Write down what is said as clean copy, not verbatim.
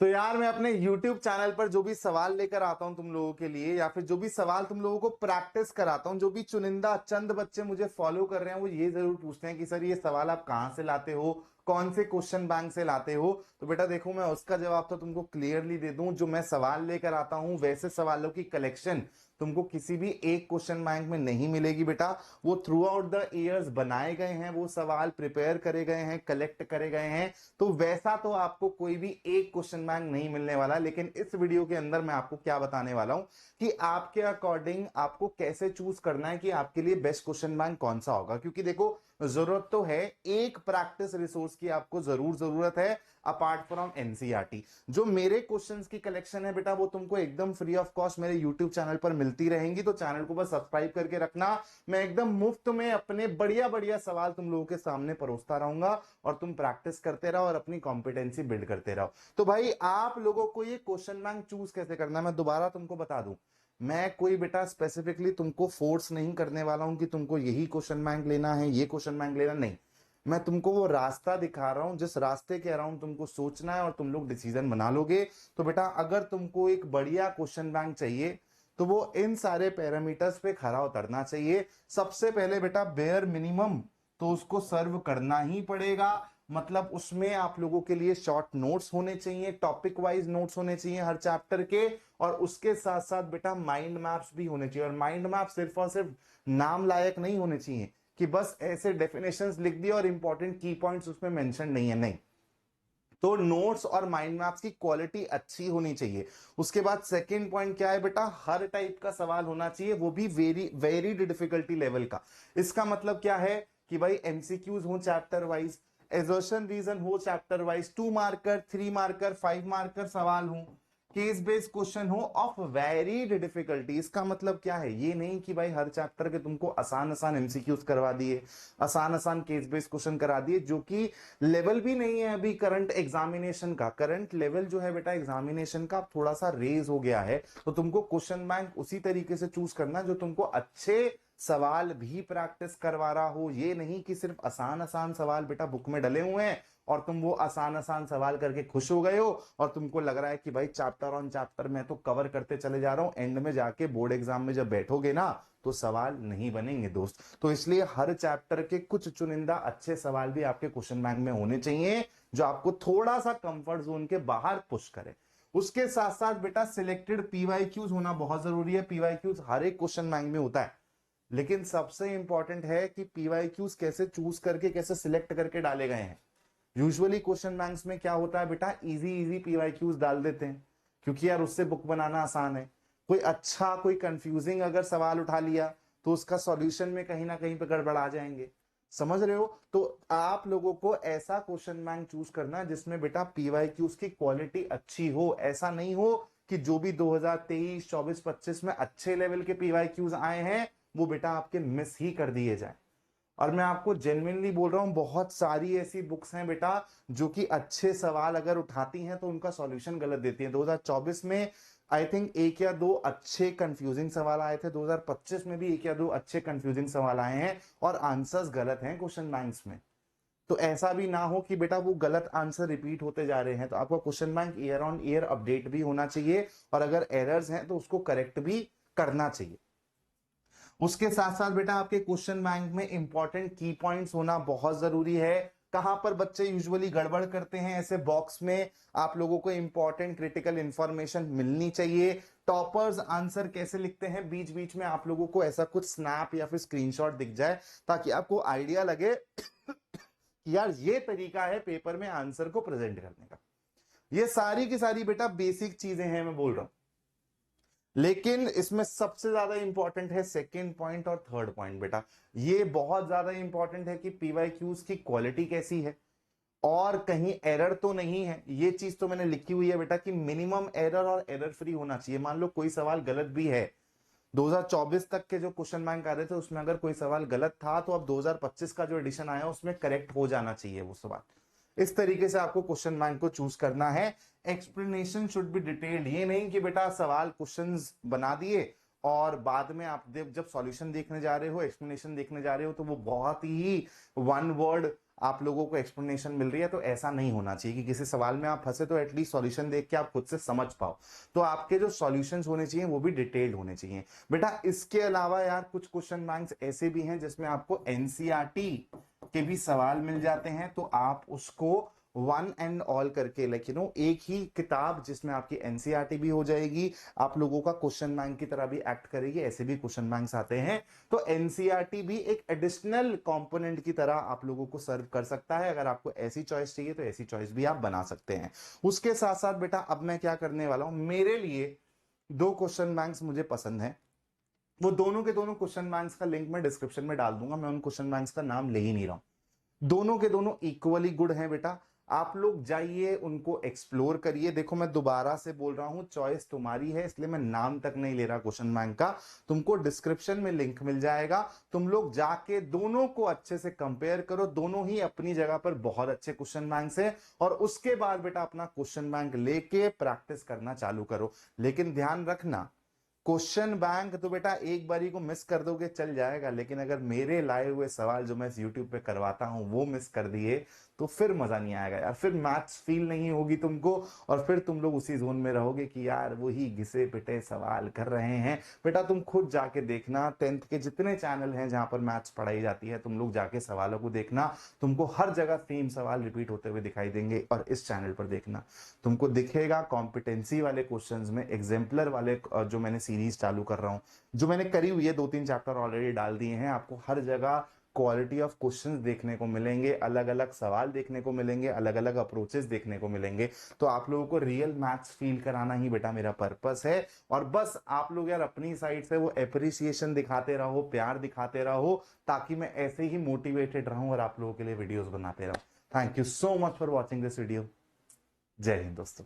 तो यार मैं अपने YouTube चैनल पर जो भी सवाल लेकर आता हूं तुम लोगों के लिए, या फिर जो भी सवाल तुम लोगों को प्रैक्टिस कराता हूं, जो भी चुनिंदा चंद बच्चे मुझे फॉलो कर रहे हैं वो ये जरूर पूछते हैं कि सर ये सवाल आप कहां से लाते हो, कौन से क्वेश्चन बैंक से लाते हो। तो बेटा देखो, मैं उसका जवाब तो तुमको क्लियरली दे दूं। जो मैं सवाल लेकर आता हूं वैसे सवालों की कलेक्शन तुमको किसी भी एक क्वेश्चन बैंक में नहीं मिलेगी बेटा। वो थ्रू आउट द ईयर्स बनाए गए हैं, वो सवाल प्रिपेयर करे गए हैं, कलेक्ट करे गए हैं। तो वैसा तो आपको कोई भी एक क्वेश्चन बैंक नहीं मिलने वाला। लेकिन इस वीडियो के अंदर मैं आपको क्या बताने वाला हूं कि आपके अकॉर्डिंग आपको कैसे चूज करना है कि आपके लिए बेस्ट क्वेश्चन बैंक कौन सा होगा। क्योंकि देखो, जरूरत तो है, एक प्रैक्टिस रिसोर्स की आपको जरूर जरूरत है अपार्ट फ्रॉम एनसीईआरटी। जो मेरे क्वेश्चंस की कलेक्शन है बेटा वो तुमको एकदम फ्री ऑफ कॉस्ट मेरे यूट्यूब चैनल पर मिलती रहेंगी। तो चैनल को बस सब्सक्राइब करके रखना। मैं एकदम मुफ्त में अपने बढ़िया बढ़िया सवाल तुम लोगों के सामने परोसता रहूंगा और तुम प्रैक्टिस करते रहो और अपनी कॉम्पिटेंसी बिल्ड करते रहो। तो भाई आप लोगों को ये क्वेश्चन बैंक चूज कैसे करना है मैं दोबारा तुमको बता दूं। मैं कोई बेटा स्पेसिफिकली तुमको फोर्स नहीं करने वाला हूं कि तुमको यही क्वेश्चन बैंक लेना है, ये क्वेश्चन बैंक लेना नहीं। मैं तुमको वो रास्ता दिखा रहा हूं जिस रास्ते के अराउंड तुमको सोचना है और तुम लोग डिसीजन बना लोगे। तो बेटा अगर तुमको एक बढ़िया क्वेश्चन बैंक चाहिए तो वो इन सारे पैरामीटर्स पे खरा उतरना चाहिए। सबसे पहले बेटा बेयर मिनिमम तो उसको सर्व करना ही पड़ेगा। मतलब उसमें आप लोगों के लिए शॉर्ट नोट्स होने चाहिए, टॉपिक वाइज नोट्स होने चाहिए हर चैप्टर के। और उसके साथ साथ बेटा माइंड मैप्स भी होने चाहिए। और माइंड मैप सिर्फ और सिर्फ नाम लायक नहीं होने चाहिए कि बस ऐसे डेफिनेशंस लिख दिए और इंपॉर्टेंट की पॉइंट्स उसमें मेंशन नहीं है, नहीं। तो नोट्स और माइंड मैप्स की क्वालिटी अच्छी होनी चाहिए। उसके बाद सेकंड पॉइंट क्या है बेटा, हर टाइप का सवाल होना चाहिए, वो भी वेरीड डिफिकल्टी लेवल का। इसका मतलब क्या है कि भाई एमसीक्यूज हो चैप्टर वाइज, एजर्शन रीजन हो chapter wise, 2 marker, 3 marker, 5 marker सवाल हो, केस बेस्ड क्वेश्चन हो ऑफ वेरीड डिफिकल्टी। इसका मतलब क्या है, ये नहीं कि भाई हर चैप्टर के तुमको आसान आसान एमसीक्यूज करवा दिए, आसान आसान केस बेस्ड क्वेश्चन करा दिए, जो कि लेवल भी नहीं है अभी करंट एग्जामिनेशन का। करंट लेवल जो है बेटा एग्जामिनेशन का थोड़ा सा रेज हो गया है। तो तुमको क्वेश्चन बैंक उसी तरीके से चूज करना जो तुमको अच्छे सवाल भी प्रैक्टिस करवा रहा हो। ये नहीं कि सिर्फ आसान आसान सवाल बेटा बुक में डले हुए हैं और तुम वो आसान आसान सवाल करके खुश हो गए हो और तुमको लग रहा है कि भाई चैप्टर ऑन चैप्टर मैं तो कवर करते चले जा रहा हूं, एंड में जाके बोर्ड एग्जाम में जब बैठोगे ना तो सवाल नहीं बनेंगे दोस्त। तो इसलिए हर चैप्टर के कुछ चुनिंदा अच्छे सवाल भी आपके क्वेश्चन बैंक में होने चाहिए जो आपको थोड़ा सा कंफर्ट जोन के बाहर पुश करे। उसके साथ साथ बेटा सिलेक्टेड पीवाईक्यूज होना बहुत जरूरी है। पीवाईक्यूज हर एक क्वेश्चन बैंक में होता है, लेकिन सबसे इंपॉर्टेंट है कि पीवाईक्यूज कैसे चूज करके कैसे सिलेक्ट करके डाले गए हैं। यूजुअली क्वेश्चन बैंक्स में क्या होता है बेटा, इजी इजी पीवाईक्यूज डाल देते हैं क्योंकि यार उससे बुक बनाना आसान है। कोई अच्छा कोई कंफ्यूजिंग अगर सवाल उठा लिया तो उसका सॉल्यूशन में कहीं ना कहीं पे गड़बड़ आ जाएंगे। समझ रहे हो? तो आप लोगों को ऐसा क्वेश्चन बैंक चूज करना जिसमें बेटा पीवाईक्यूज की क्वालिटी अच्छी हो। ऐसा नहीं हो कि जो भी 2023, 24, 25 में अच्छे लेवल के पीवाईक्यूज आए हैं वो बेटा आपके मिस ही कर दिए जाए। और मैं आपको जेन्युइनली बोल रहा हूं, बहुत सारी ऐसी बुक्स हैं बेटा जो कि अच्छे सवाल अगर उठाती हैं तो उनका सॉल्यूशन गलत देती हैं। 2024 में आई थिंक एक या दो अच्छे कंफ्यूजिंग सवाल आए थे, 2025 में भी एक या दो अच्छे कंफ्यूजिंग सवाल आए हैं और आंसर्स गलत हैं क्वेश्चन बैंक्स में। तो ऐसा भी ना हो कि बेटा वो गलत आंसर रिपीट होते जा रहे हैं। तो आपका question bank year on year update भी होना चाहिए और अगर एरर्स हैं तो उसको करेक्ट भी करना चाहिए। उसके साथ साथ बेटा आपके क्वेश्चन बैंक में इंपॉर्टेंट की पॉइंट्स होना बहुत जरूरी है। कहां पर बच्चे यूजुअली गड़बड़ करते हैं, ऐसे बॉक्स में आप लोगों को इंपॉर्टेंट क्रिटिकल इंफॉर्मेशन मिलनी चाहिए। टॉपर्स आंसर कैसे लिखते हैं, बीच बीच में आप लोगों को ऐसा कुछ स्नैप या फिर स्क्रीनशॉट दिख जाए ताकि आपको आइडिया लगे कि यार ये तरीका है पेपर में आंसर को प्रेजेंट करने का। ये सारी की सारी बेटा बेसिक चीजें हैं मैं बोल रहा हूं, लेकिन इसमें सबसे ज्यादा इंपॉर्टेंट है सेकंड पॉइंट और थर्ड पॉइंट बेटा। ये बहुत ज्यादा इंपॉर्टेंट है कि पीवाईक्यूज की क्वालिटी कैसी है और कहीं एरर तो नहीं है। ये चीज तो मैंने लिखी हुई है बेटा कि मिनिमम एरर और एरर फ्री होना चाहिए। मान लो कोई सवाल गलत भी है, 2024 तक के जो क्वेश्चन बैंक आ रहे थे उसमें अगर कोई सवाल गलत था तो अब 2025 का जो एडिशन आया उसमें करेक्ट हो जाना चाहिए वो सवाल। इस तरीके से आपको क्वेश्चन बैंक को चूज करना है। Explanation should be detailed. ये नहीं कि बेटा सवाल क्वेश्चंस बना दिए और बाद में आप जब सॉल्यूशन देखने जा रहे हो, एक्सप्लेनेशन देखने जा रहे हो तो वो बहुत ही वन वर्ड आप लोगों को एक्सप्लेनेशन मिल रही है, तो ऐसा नहीं होना चाहिए कि किसी सवाल में आप फंसे तो एटलीस्ट सॉल्यूशन देख के आप खुद से समझ पाओ। तो आपके जो सॉल्यूशंस होने चाहिए वो भी डिटेल्ड होने चाहिए बेटा। इसके अलावा यार कुछ क्वेश्चन बैंक्स ऐसे भी हैं जिसमें आपको एनसीईआरटी के भी सवाल मिल जाते हैं, तो आप उसको वन एंड ऑल करके एक ही किताब जिसमें आपकी एनसीईआरटी भी हो जाएगी, आप लोगों का क्वेश्चन बैंक की तरह भी एक्ट करेगी, ऐसे भी क्वेश्चन बैंक्स आते हैं। तो एनसीईआरटी भी एक एडिशनल कंपोनेंट की तरह आप लोगों को सर्व कर सकता है। अगर आपको ऐसी चॉइस चाहिए तो ऐसी चॉइस भी आप बना सकते हैं। उसके साथ साथ बेटा अब मैं क्या करने वाला हूं, मेरे लिए दो क्वेश्चन बैंक्स मुझे पसंद है, वो दोनों के दोनों क्वेश्चन बैंक्स का लिंक मैं डिस्क्रिप्शन में डाल दूंगा। मैं उन क्वेश्चन बैंक्स का नाम ले ही नहीं रहा हूं, दोनों के दोनों इक्वली गुड हैं बेटा। आप लोग जाइए उनको एक्सप्लोर करिए। देखो मैं दोबारा से बोल रहा हूं, चॉइस तुम्हारी है, इसलिए मैं नाम तक नहीं ले रहा क्वेश्चन बैंक का, तुमको डिस्क्रिप्शन में लिंक मिल जाएगा। तुम लोग जाके दोनों को अच्छे से कंपेयर करो, दोनों ही अपनी जगह पर बहुत अच्छे क्वेश्चन बैंक है। और उसके बाद बेटा अपना क्वेश्चन बैंक लेके प्रैक्टिस करना चालू करो। लेकिन ध्यान रखना, क्वेश्चन बैंक तो बेटा एक बारी को मिस कर दोगे चल जाएगा, लेकिन अगर मेरे लाए हुए सवाल जो मैं इस यूट्यूब पे करवाता हूं वो मिस कर दिए तो फिर मजा नहीं आएगा यार, फिर मैथ्स फील नहीं होगी तुमको, और फिर तुम लोग उसी जोन में रहोगे कि यार वही घिसे पिटे सवाल कर रहे हैं। बेटा तुम खुद जाके देखना, 10th के जितने चैनल हैं जहां पर मैथ्स पढ़ाई जाती है, तुम लोग जाके सवालों को देखना, तुमको हर जगह सेम सवाल रिपीट होते हुए दिखाई देंगे। और इस चैनल पर देखना, तुमको दिखेगा कॉम्पिटेंसी वाले क्वेश्चंस में एग्जाम्पलर वाले जो मैंने सीरीज चालू कर रहा हूं, जो मैंने करी हुई है, 2-3 चैप्टर ऑलरेडी डाल दिए हैं, आपको हर जगह क्वालिटी ऑफ क्वेश्चंस देखने को मिलेंगे, अलग अलग सवाल देखने को मिलेंगे, अलग अलग अप्रोचेस देखने को मिलेंगे। तो आप लोगों को रियल मैथ्स फील कराना ही बेटा मेरा पर्पस है। और बस आप लोग यार अपनी साइड से वो अप्रिसिएशन दिखाते रहो, प्यार दिखाते रहो, ताकि मैं ऐसे ही मोटिवेटेड रहूं और आप लोगों के लिए वीडियोस बनाते रहूं। Thank you so much for watching this video. जय हिंद दोस्तों।